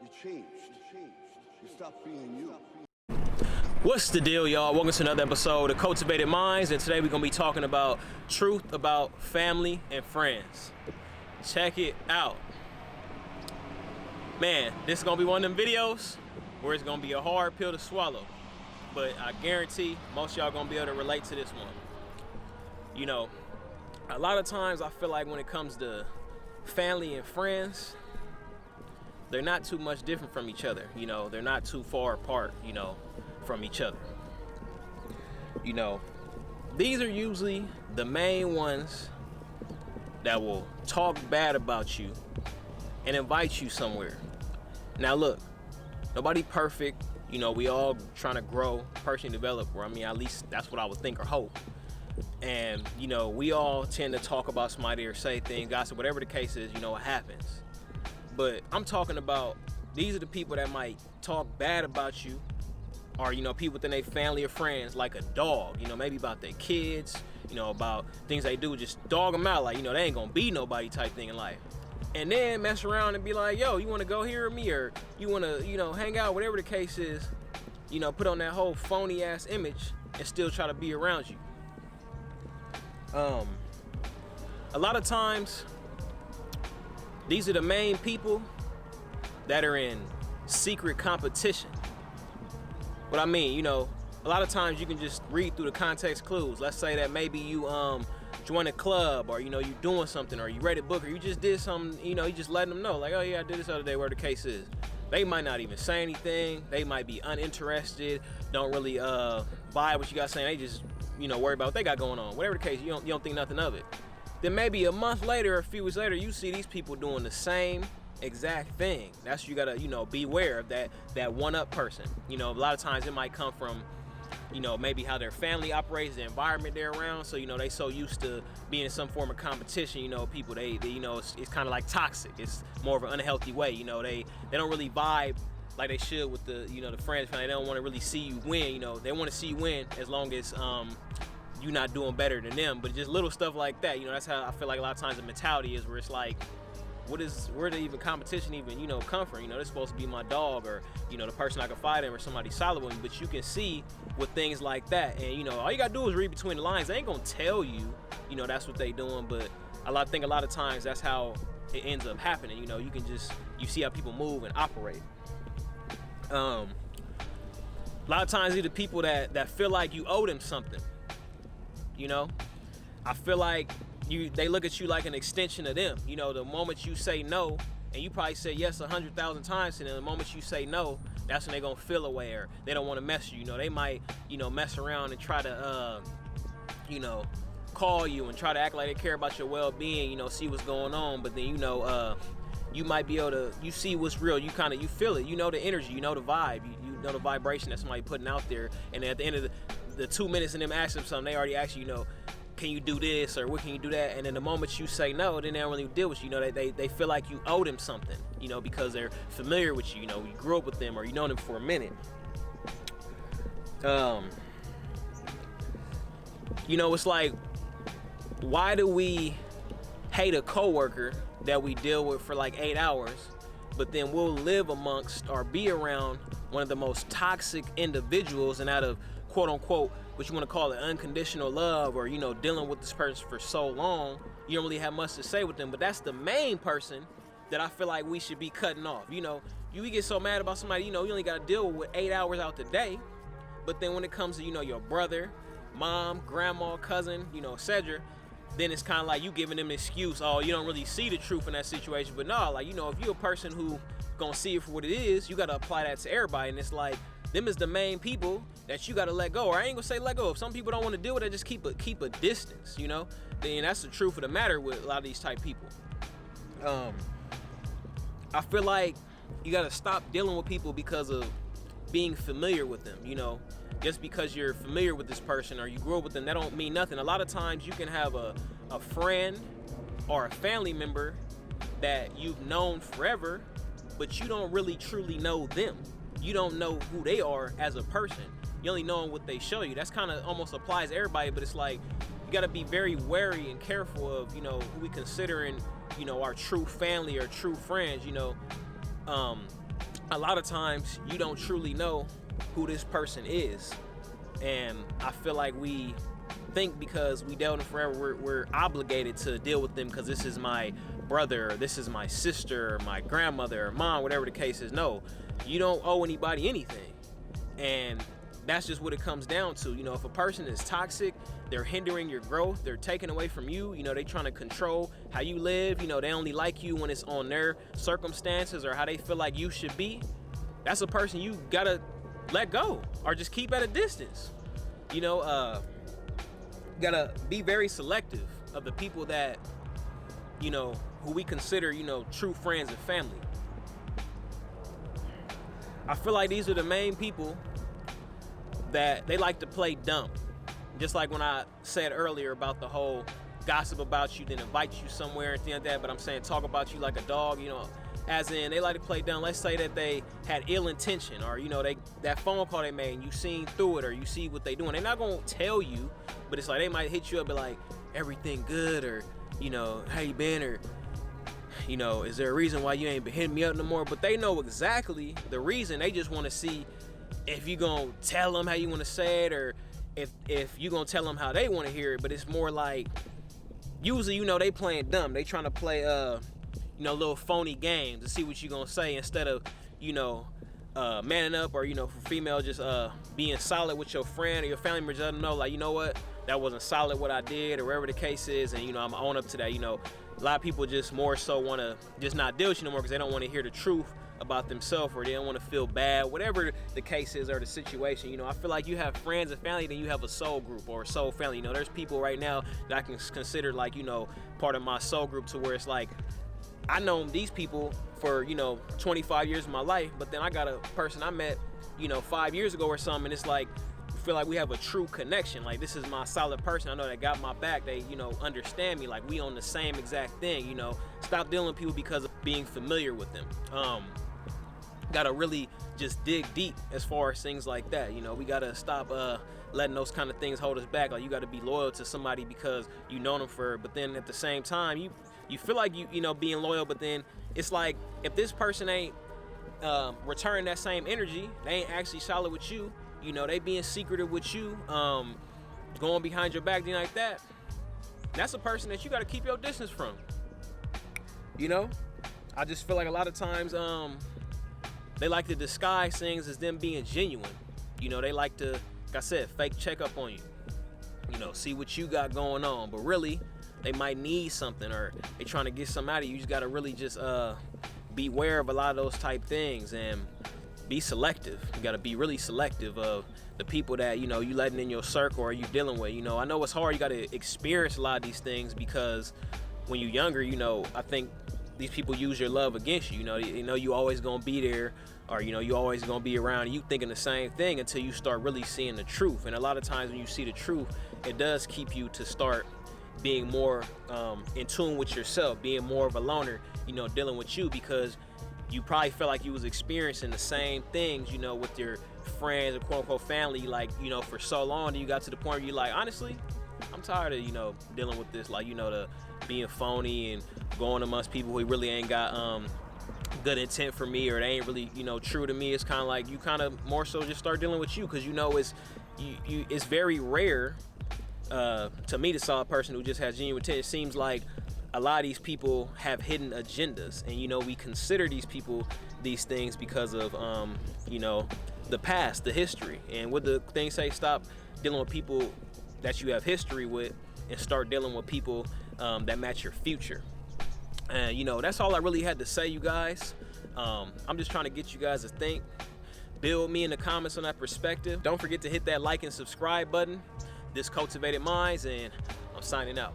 You changed. You stopped being you. What's the deal, y'all? Welcome to another episode of Cultivated Minds, and today we're gonna be talking about truth about family and friends. Check it out. Man, this is gonna be one of them videos where it's gonna be a hard pill to swallow, but I guarantee most of y'all gonna be able to relate to this one. You know, a lot of times I feel like when it comes to family and friends, they're not too much different from each other. You know, they're not too far apart, you know, from each other. You know, these are usually the main ones that will talk bad about you and invite you somewhere. Now look, nobody perfect. You know, we all trying to grow, personally develop, or I mean, at least that's what I would think or hope. And, you know, we all tend to talk about somebody or say things, gossip, whatever the case is, you know, it happens. But I'm talking about, these are the people that might talk bad about you, or, you know, people within their family or friends, like a dog, you know, maybe about their kids, you know, about things they do, just dog them out, like, you know, they ain't gonna be nobody type thing in life. And then mess around and be like, yo, you wanna go here with me, or you wanna, you know, hang out, whatever the case is, you know, put on that whole phony ass image and still try to be around you. A lot of times, these are the main people that are in secret competition. What I mean, you know, a lot of times you can just read through the context clues. Let's say that maybe you join a club, or, you know, you doing something, or you read a book, or you just did something, you know, you just letting them know, like, oh yeah, I did this other day, where the case is. They might not even say anything. They might be uninterested, don't really buy what you got saying. They just, you know, worry about what they got going on. Whatever the case, you don't think nothing of it. Then maybe a month later, or a few weeks later, you see these people doing the same exact thing. That's, you gotta, you know, beware of that one-up person. You know, a lot of times it might come from, you know, maybe how their family operates, the environment they're around. So, you know, they so used to being in some form of competition. You know, people they you know, it's kind of like toxic. It's more of an unhealthy way. You know, they don't really vibe like they should with the, you know, the friends family. They don't want to really see you win. You know, they want to see you win as long as you're not doing better than them. But just little stuff like that. You know, that's how I feel like a lot of times the mentality is, where it's like, where did even competition even, you know, come from? You know, they're supposed to be my dog, or, you know, the person I can fight in, or somebody solid with me. But you can see with things like that, and, you know, all you gotta do is read between the lines. They ain't gonna tell you, you know, that's what they doing, but I think a lot of times that's how it ends up happening. You know, you see how people move and operate. A lot of times these are the people that feel like you owe them something. You know, I feel like they look at you like an extension of them. You know, the moment you say no, and you probably say yes 100,000 times, and then the moment you say no, that's when they're gonna feel away, or they don't want to mess you. You know, they might, you know, mess around and try to, you know, call you and try to act like they care about your well-being. You know, see what's going on, but then, you know, you might be able to, you see what's real. You you feel it. You know the energy. You know the vibe. You know the vibration that somebody putting out there. And at the end of the 2 minutes in them asking them something, they already ask you, know, can you do this, or what can you do that? And then the moment you say no, then they don't really deal with you. You know, they feel like you owe them something, you know, because they're familiar with you. You know, you grew up with them, or you know them for a minute. You know, it's like, why do we hate a coworker that we deal with for like 8 hours, but then we'll live amongst or be around one of the most toxic individuals, and out of quote unquote, what you want to call it, unconditional love, or, you know, dealing with this person for so long, you don't really have much to say with them. But that's the main person that I feel like we should be cutting off. You know, you get so mad about somebody, you know, you only got to deal with 8 hours out the day. But then when it comes to, you know, your brother, mom, grandma, cousin, you know, etc., then it's kind of like you giving them an excuse. Oh, you don't really see the truth in that situation. But no, like, you know, if you're a person who gonna see it for what it is, you got to apply that to everybody. And it's like, them is the main people that you got to let go. Or I ain't gonna say let go. If some people don't want to deal with it, just keep a distance, you know. Then that's the truth of the matter with a lot of these type people. I feel like you got to stop dealing with people because of being familiar with them. You know, just because you're familiar with this person or you grew up with them, that don't mean nothing. A lot of times you can have a friend or a family member that you've known forever, but you don't really truly know them. You don't know who they are as a person. You only know what they show you. That's kind of almost applies to everybody, but it's like, you got to be very wary and careful of, you know, who we considering, you know, our true family or true friends. You know, a lot of times you don't truly know who this person is. And I feel like we think because we dealt with them forever, we're obligated to deal with them because this is my brother, or this is my sister, or my grandmother, or mom, whatever the case is. No, you don't owe anybody anything. And that's just what it comes down to. You know, if a person is toxic, they're hindering your growth, they're taking away from you, you know, they trying to control how you live, you know, they only like you when it's on their circumstances or how they feel like you should be. That's a person you gotta let go or just keep at a distance. You know, gotta be very selective of the people that, you know, who we consider, you know, true friends and family. I feel like these are the main people that they like to play dumb. Just like when I said earlier about the whole gossip about you, then invite you somewhere and things like that, but I'm saying talk about you like a dog, you know, as in they like to play dumb. Let's say that they had ill intention, or, you know, that phone call they made and you seen through it, or you see what they doing. They're not gonna tell you, but it's like they might hit you up and be like, everything good, or, you know, how you been, or, you know, is there a reason why you ain't been hitting me up no more? But they know exactly the reason. They just want to see if you gonna tell them how you want to say it, or if you gonna tell them how they want to hear it. But it's more like, usually, you know, they playing dumb. They trying to play you know, little phony games to see what you gonna say, instead of, you know, manning up, or, you know, for female, just being solid with your friend or your family member. Just know, like, you know what, that wasn't solid what I did, or whatever the case is, and, you know, I'm gonna own up to that. You know, a lot of people just more so want to just not deal with you no more because they don't want to hear the truth about themselves, or they don't want to feel bad, whatever the case is or the situation. You know, I feel like you have friends and family, then you have a soul group or a soul family. You know, there's people right now that I can consider, like, you know, part of my soul group, to where it's like, I know these people for, you know, 25 years of my life, but then I got a person I met, you know, 5 years ago or something, and it's like, I feel like we have a true connection. Like, this is my solid person. I know they got my back. They, you know, understand me. Like, we on the same exact thing. You know, stop dealing with people because of being familiar with them. Gotta really just dig deep as far as things like that. You know, we gotta stop letting those kind of things hold us back. Like, you gotta be loyal to somebody because you know them for, but then at the same time, you feel like you know, being loyal, but then it's like, if this person ain't returning that same energy, they ain't actually solid with you, you know, they being secretive with you, going behind your back, thing like that, that's a person that you got to keep your distance from. You know, I just feel like a lot of times they like to disguise things as them being genuine. You know, they like to, like I said, fake check up on you, you know, see what you got going on, but really they might need something, or they trying to get something out of you. You just got to really just beware of a lot of those type things and be selective. You got to be really selective of the people that, you know, you letting in your circle or you dealing with. You know, I know it's hard. You got to experience a lot of these things because when you're younger, you know, I think these people use your love against you. You know you always gonna be there, or, you know, you always gonna be around, and you thinking the same thing until you start really seeing the truth. And a lot of times when you see the truth, it does keep you to start being more in tune with yourself, being more of a loner, you know, dealing with you, because you probably felt like you was experiencing the same things, you know, with your friends or quote unquote family, like, you know, for so long, and you got to the point where you're like, honestly, I'm tired of, you know, dealing with this, like, you know, the being phony and going amongst people who really ain't got good intent for me, or they ain't really, you know, true to me. It's kind of like you kind of more so just start dealing with you, because you know it's very rare to meet a solid person who just has genuine intent. It seems like a lot of these people have hidden agendas, and, you know, we consider these people these things because of you know, the past, the history, and what the things say, stop dealing with people that you have history with and start dealing with people that match your future. And, you know, that's all I really had to say, you guys. I'm just trying to get you guys to think, build me in the comments on that perspective. Don't forget to hit that like and subscribe button. This Cultivated Minds, and I'm signing out.